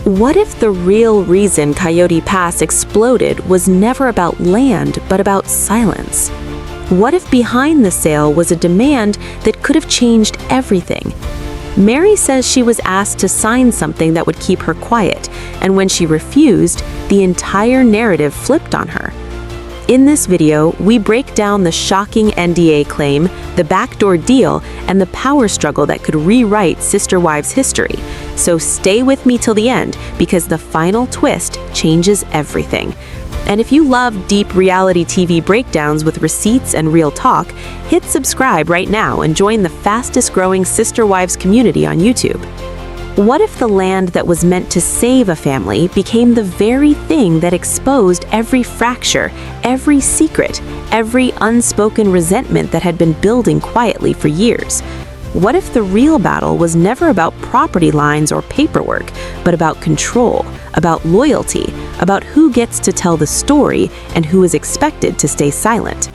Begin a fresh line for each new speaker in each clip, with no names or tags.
What if the real reason Coyote Pass exploded was never about land, but about silence? What if behind the sale was a demand that could have changed everything? Mary says she was asked to sign something that would keep her quiet, and when she refused, the entire narrative flipped on her. In this video, we break down the shocking NDA claim, the backdoor deal, and the power struggle that could rewrite Sister Wives history. So stay with me till the end, because the final twist changes everything. And if you love deep reality TV breakdowns with receipts and real talk, hit subscribe right now and join the fastest growing Sister Wives community on YouTube. What if the land that was meant to save a family became the very thing that exposed every fracture, every secret, every unspoken resentment that had been building quietly for years? What if the real battle was never about property lines or paperwork, but about control, about loyalty, about who gets to tell the story and who is expected to stay silent?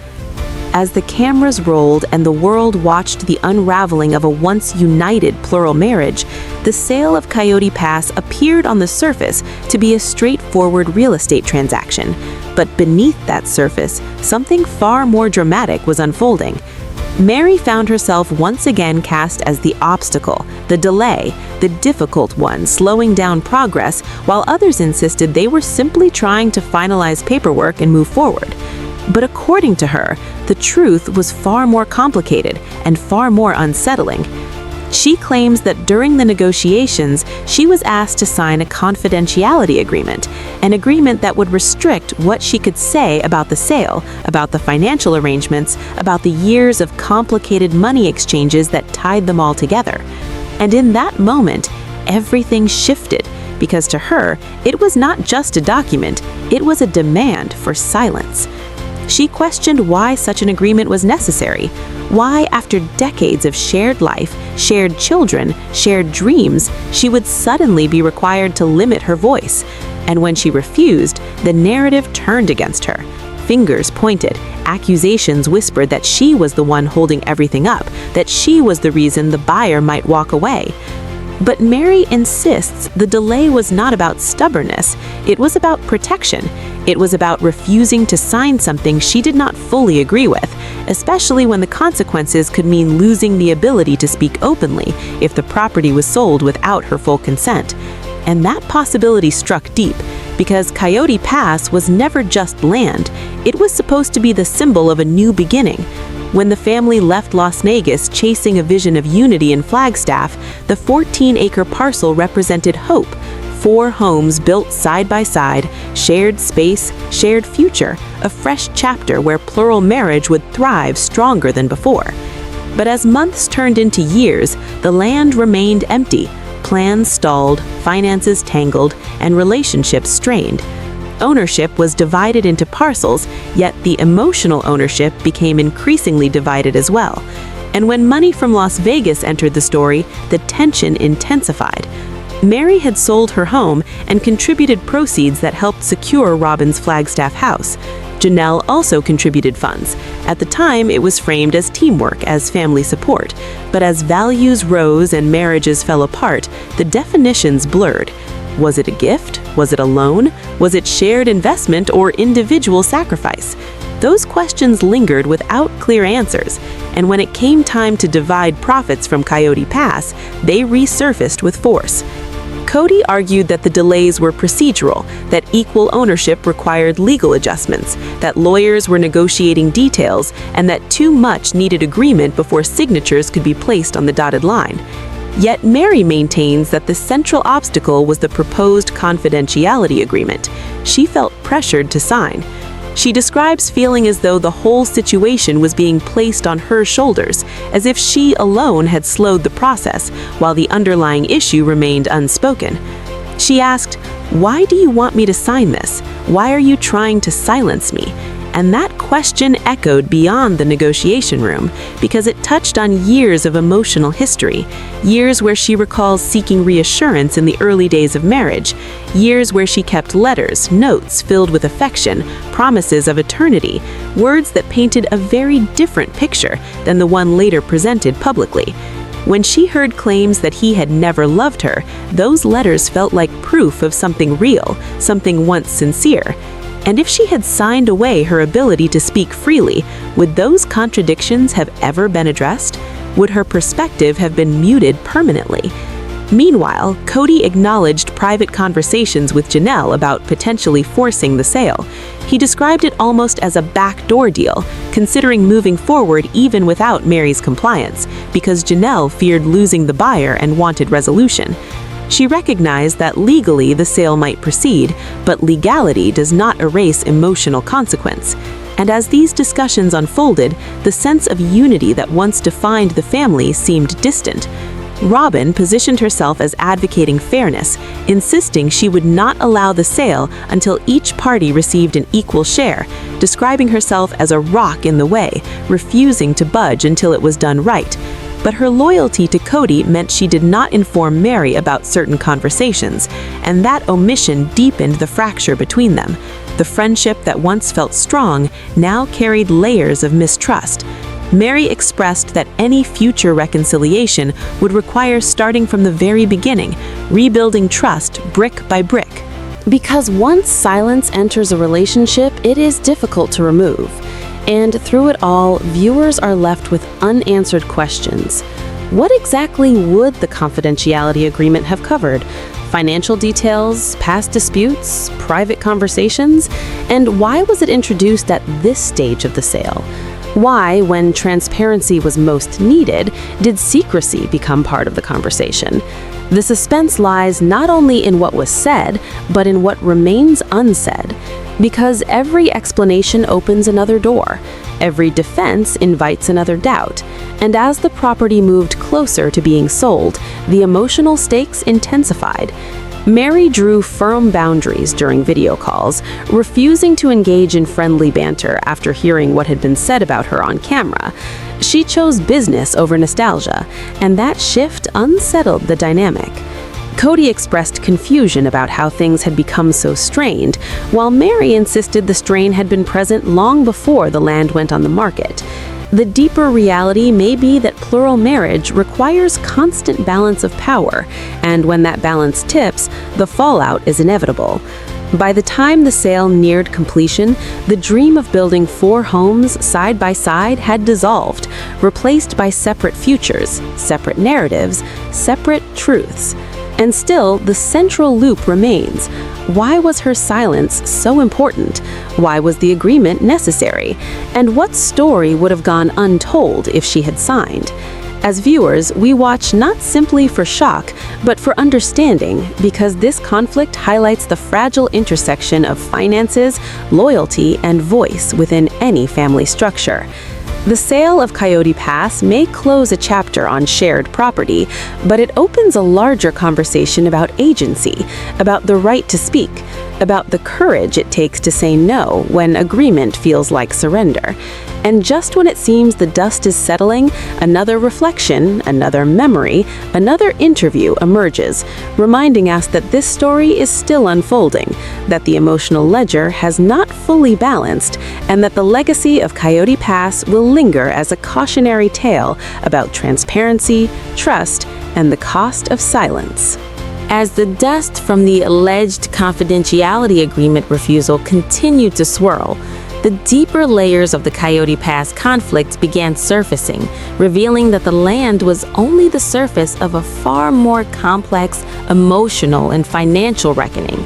As the cameras rolled and the world watched the unraveling of a once united plural marriage, the sale of Coyote Pass appeared on the surface to be a straightforward real estate transaction. But beneath that surface, something far more dramatic was unfolding. Mary found herself once again cast as the obstacle, the delay, the difficult one slowing down progress, while others insisted they were simply trying to finalize paperwork and move forward. But according to her, the truth was far more complicated and far more unsettling. She claims that during the negotiations, she was asked to sign a confidentiality agreement, an agreement that would restrict what she could say about the sale, about the financial arrangements, about the years of complicated money exchanges that tied them all together. And in that moment, everything shifted, because to her, it was not just a document, it was a demand for silence. She questioned why such an agreement was necessary. Why, after decades of shared life, shared children, shared dreams, she would suddenly be required to limit her voice. And when she refused, the narrative turned against her. Fingers pointed, accusations whispered that she was the one holding everything up, that she was the reason the buyer might walk away. But Mary insists the delay was not about stubbornness, it was about protection. It was about refusing to sign something she did not fully agree with, especially when the consequences could mean losing the ability to speak openly if the property was sold without her full consent. And that possibility struck deep, because Coyote Pass was never just land, it was supposed to be the symbol of a new beginning. When the family left Las Vegas chasing a vision of unity in Flagstaff, the 14-acre parcel represented hope. 4 homes built side by side, shared space, shared future, a fresh chapter where plural marriage would thrive stronger than before. But as months turned into years, the land remained empty, plans stalled, finances tangled, and relationships strained. Ownership was divided into parcels, yet the emotional ownership became increasingly divided as well. And when money from Las Vegas entered the story, the tension intensified. Mary had sold her home and contributed proceeds that helped secure Robin's Flagstaff house. Janelle also contributed funds. At the time, it was framed as teamwork, as family support. But as values rose and marriages fell apart, the definitions blurred. Was it a gift? Was it a loan? Was it shared investment or individual sacrifice? Those questions lingered without clear answers, and when it came time to divide profits from Coyote Pass, they resurfaced with force. Cody argued that the delays were procedural, that equal ownership required legal adjustments, that lawyers were negotiating details, and that too much needed agreement before signatures could be placed on the dotted line. Yet Mary maintains that the central obstacle was the proposed confidentiality agreement. She felt pressured to sign. She describes feeling as though the whole situation was being placed on her shoulders, as if she alone had slowed the process, while the underlying issue remained unspoken. She asked, "Why do you want me to sign this? Why are you trying to silence me?" And that question echoed beyond the negotiation room, because it touched on years of emotional history, years where she recalls seeking reassurance in the early days of marriage, years where she kept letters, notes filled with affection, promises of eternity, words that painted a very different picture than the one later presented publicly. When she heard claims that he had never loved her, those letters felt like proof of something real, something once sincere. And if she had signed away her ability to speak freely, would those contradictions have ever been addressed? Would her perspective have been muted permanently? Meanwhile, Cody acknowledged private conversations with Janelle about potentially forcing the sale. He described it almost as a backdoor deal, considering moving forward even without Mary's compliance, because Janelle feared losing the buyer and wanted resolution. She recognized that legally the sale might proceed, but legality does not erase emotional consequence. And as these discussions unfolded, the sense of unity that once defined the family seemed distant. Robin positioned herself as advocating fairness, insisting she would not allow the sale until each party received an equal share, describing herself as a rock in the way, refusing to budge until it was done right. But her loyalty to Cody meant she did not inform Mary about certain conversations, and that omission deepened the fracture between them. The friendship that once felt strong now carried layers of mistrust. Mary expressed that any future reconciliation would require starting from the very beginning, rebuilding trust brick by brick. Because once silence enters a relationship, it is difficult to remove. And through it all, viewers are left with unanswered questions. What exactly would the confidentiality agreement have covered? Financial details, past disputes, private conversations? And why was it introduced at this stage of the sale? Why, when transparency was most needed, did secrecy become part of the conversation? The suspense lies not only in what was said, but in what remains unsaid. Because every explanation opens another door, every defense invites another doubt, and as the property moved closer to being sold, the emotional stakes intensified. Mary drew firm boundaries during video calls, refusing to engage in friendly banter after hearing what had been said about her on camera. She chose business over nostalgia, and that shift unsettled the dynamic. Cody expressed confusion about how things had become so strained, while Mary insisted the strain had been present long before the land went on the market. The deeper reality may be that plural marriage requires constant balance of power, and when that balance tips, the fallout is inevitable. By the time the sale neared completion, the dream of building 4 homes side by side had dissolved, replaced by separate futures, separate narratives, separate truths. And still, the central loop remains. Why was her silence so important? Why was the agreement necessary? And what story would have gone untold if she had signed? As viewers, we watch not simply for shock, but for understanding, because this conflict highlights the fragile intersection of finances, loyalty, and voice within any family structure. The sale of Coyote Pass may close a chapter on shared property, but it opens a larger conversation about agency, about the right to speak, about the courage it takes to say no when agreement feels like surrender. And just when it seems the dust is settling, another reflection, another memory, another interview emerges, reminding us that this story is still unfolding, that the emotional ledger has not fully balanced, and that the legacy of Coyote Pass will linger as a cautionary tale about transparency, trust, and the cost of silence. As the dust from the alleged confidentiality agreement refusal continued to swirl, the deeper layers of the Coyote Pass conflict began surfacing, revealing that the land was only the surface of a far more complex emotional and financial reckoning.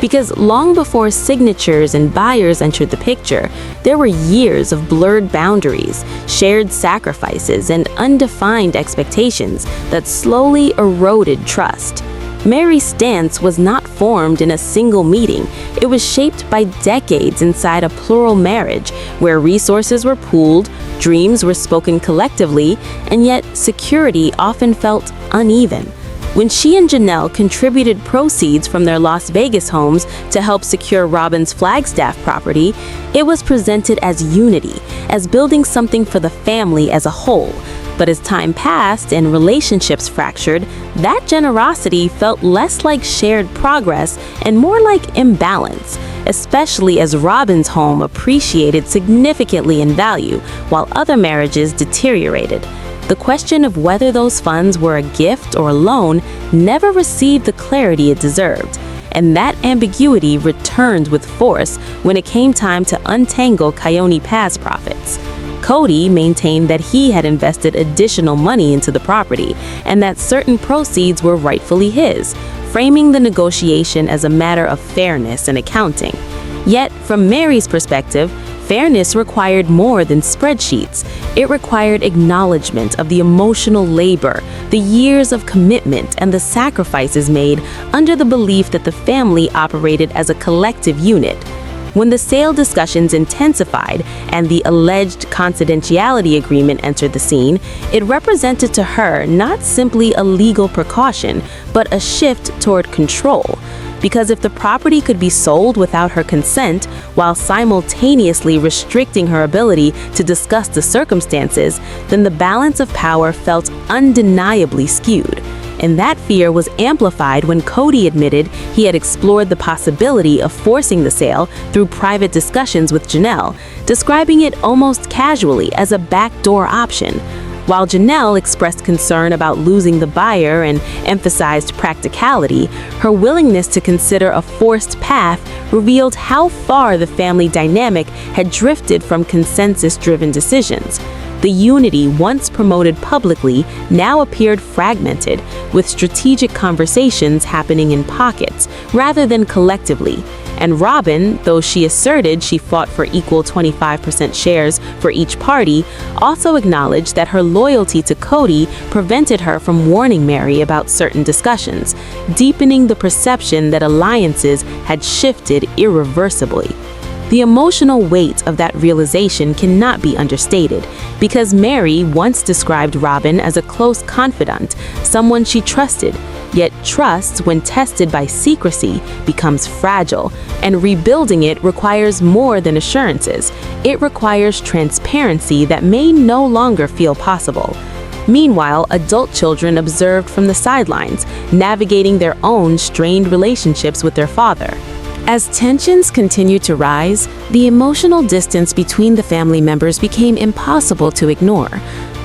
Because long before signatures and buyers entered the picture, there were years of blurred boundaries, shared sacrifices, and undefined expectations that slowly eroded trust. Mary's stance was not formed in a single meeting. It was shaped by decades inside a plural marriage, where resources were pooled, dreams were spoken collectively, and yet security often felt uneven. When she and Janelle contributed proceeds from their Las Vegas homes to help secure Robin's Flagstaff property, it was presented as unity, as building something for the family as a whole. But as time passed and relationships fractured, that generosity felt less like shared progress and more like imbalance, especially as Robin's home appreciated significantly in value while other marriages deteriorated. The question of whether those funds were a gift or a loan never received the clarity it deserved, and that ambiguity returned with force when it came time to untangle Coyote Pass profits. Cody maintained that he had invested additional money into the property and that certain proceeds were rightfully his, framing the negotiation as a matter of fairness and accounting. Yet, from Mary's perspective, fairness required more than spreadsheets. It required acknowledgement of the emotional labor, the years of commitment, and the sacrifices made under the belief that the family operated as a collective unit. When the sale discussions intensified and the alleged confidentiality agreement entered the scene, it represented to her not simply a legal precaution, but a shift toward control. Because if the property could be sold without her consent, while simultaneously restricting her ability to discuss the circumstances, then the balance of power felt undeniably skewed. And that fear was amplified when Cody admitted he had explored the possibility of forcing the sale through private discussions with Janelle, describing it almost casually as a backdoor option. While Janelle expressed concern about losing the buyer and emphasized practicality, her willingness to consider a forced path revealed how far the family dynamic had drifted from consensus-driven decisions. The unity once promoted publicly now appeared fragmented, with strategic conversations happening in pockets rather than collectively. And Robin, though she asserted she fought for equal 25% shares for each party, also acknowledged that her loyalty to Cody prevented her from warning Mary about certain discussions, deepening the perception that alliances had shifted irreversibly. The emotional weight of that realization cannot be understated, because Mary once described Robin as a close confidant, someone she trusted. Yet trust, when tested by secrecy, becomes fragile, and rebuilding it requires more than assurances. It requires transparency that may no longer feel possible. Meanwhile, adult children observed from the sidelines, navigating their own strained relationships with their father. As tensions continued to rise, the emotional distance between the family members became impossible to ignore.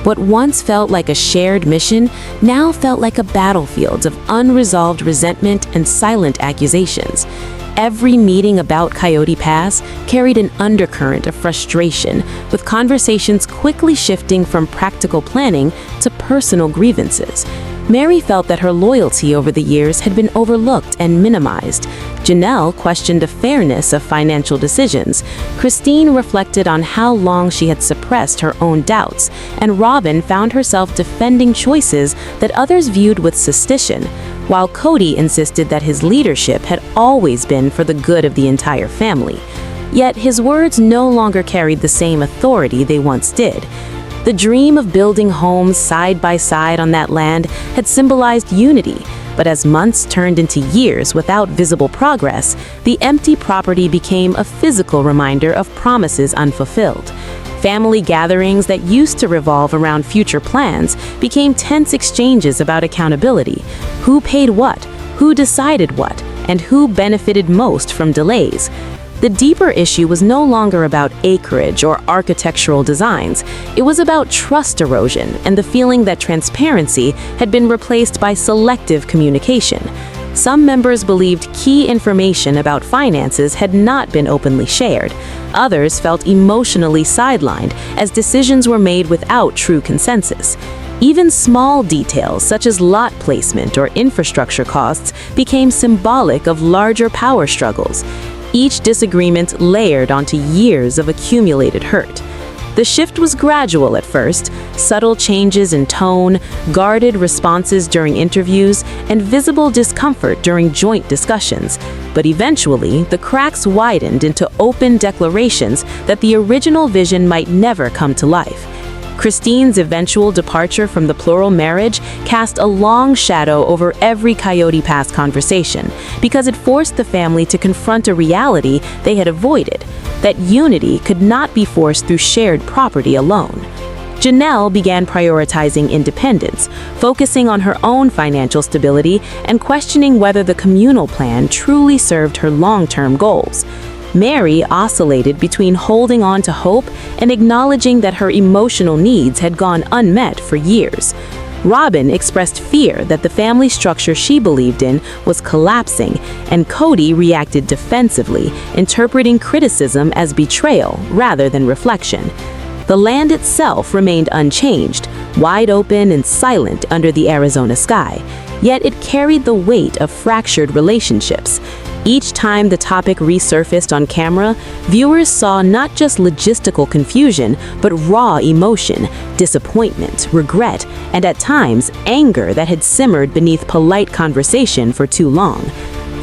What once felt like a shared mission now felt like a battlefield of unresolved resentment and silent accusations. Every meeting about Coyote Pass carried an undercurrent of frustration, with conversations quickly shifting from practical planning to personal grievances. Mary felt that her loyalty over the years had been overlooked and minimized. Janelle questioned the fairness of financial decisions. Christine reflected on how long she had suppressed her own doubts, and Robin found herself defending choices that others viewed with suspicion, while Cody insisted that his leadership had always been for the good of the entire family. Yet his words no longer carried the same authority they once did. The dream of building homes side by side on that land had symbolized unity, but as months turned into years without visible progress, the empty property became a physical reminder of promises unfulfilled. Family gatherings that used to revolve around future plans became tense exchanges about accountability. Who paid what? Who decided what? And who benefited most from delays? The deeper issue was no longer about acreage or architectural designs. It was about trust erosion and the feeling that transparency had been replaced by selective communication. Some members believed key information about finances had not been openly shared. Others felt emotionally sidelined as decisions were made without true consensus. Even small details such as lot placement or infrastructure costs became symbolic of larger power struggles. Each disagreement layered onto years of accumulated hurt. The shift was gradual at first, subtle changes in tone, guarded responses during interviews, and visible discomfort during joint discussions. But eventually, the cracks widened into open declarations that the original vision might never come to life. Christine's eventual departure from the plural marriage cast a long shadow over every Coyote Pass conversation, because it forced the family to confront a reality they had avoided, that unity could not be forced through shared property alone. Janelle began prioritizing independence, focusing on her own financial stability and questioning whether the communal plan truly served her long-term goals. Mary oscillated between holding on to hope and acknowledging that her emotional needs had gone unmet for years. Robin expressed fear that the family structure she believed in was collapsing, and Cody reacted defensively, interpreting criticism as betrayal rather than reflection. The land itself remained unchanged, wide open and silent under the Arizona sky, yet it carried the weight of fractured relationships. Each time the topic resurfaced on camera, viewers saw not just logistical confusion, but raw emotion, disappointment, regret, and at times, anger that had simmered beneath polite conversation for too long.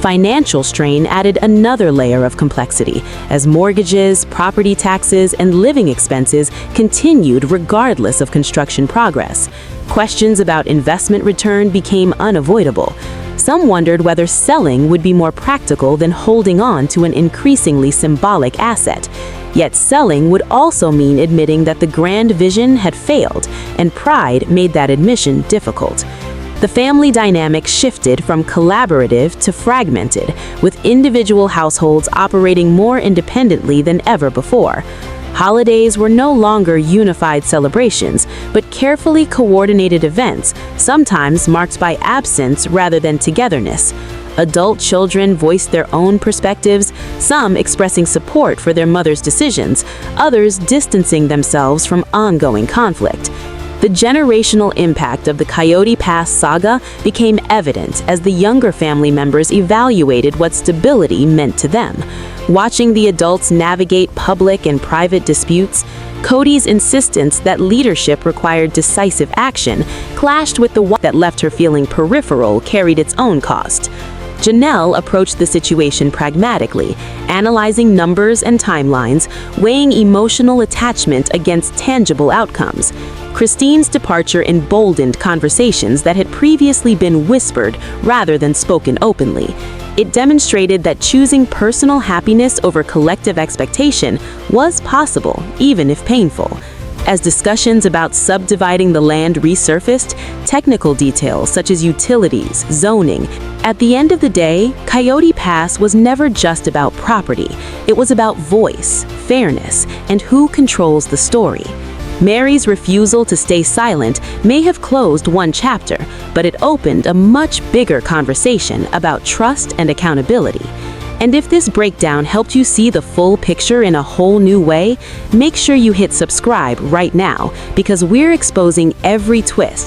Financial strain added another layer of complexity, as mortgages, property taxes, and living expenses continued regardless of construction progress. Questions about investment return became unavoidable. Some wondered whether selling would be more practical than holding on to an increasingly symbolic asset. Yet selling would also mean admitting that the grand vision had failed, and pride made that admission difficult. The family dynamic shifted from collaborative to fragmented, with individual households operating more independently than ever before. Holidays were no longer unified celebrations, but carefully coordinated events, sometimes marked by absence rather than togetherness. Adult children voiced their own perspectives, some expressing support for their mother's decisions, others distancing themselves from ongoing conflict. The generational impact of the Coyote Pass saga became evident as the younger family members evaluated what stability meant to them. Watching the adults navigate public and private disputes, Cody's insistence that leadership required decisive action clashed with the one that left her feeling peripheral carried its own cost. Janelle approached the situation pragmatically, analyzing numbers and timelines, weighing emotional attachment against tangible outcomes. Christine's departure emboldened conversations that had previously been whispered rather than spoken openly. It demonstrated that choosing personal happiness over collective expectation was possible, even if painful. As discussions about subdividing the land resurfaced, technical details such as utilities, zoning. At the end of the day, Coyote Pass was never just about property. It was about voice, fairness, and who controls the story. Mary's refusal to stay silent may have closed one chapter, but it opened a much bigger conversation about trust and accountability. And if this breakdown helped you see the full picture in a whole new way, make sure you hit subscribe right now, because we're exposing every twist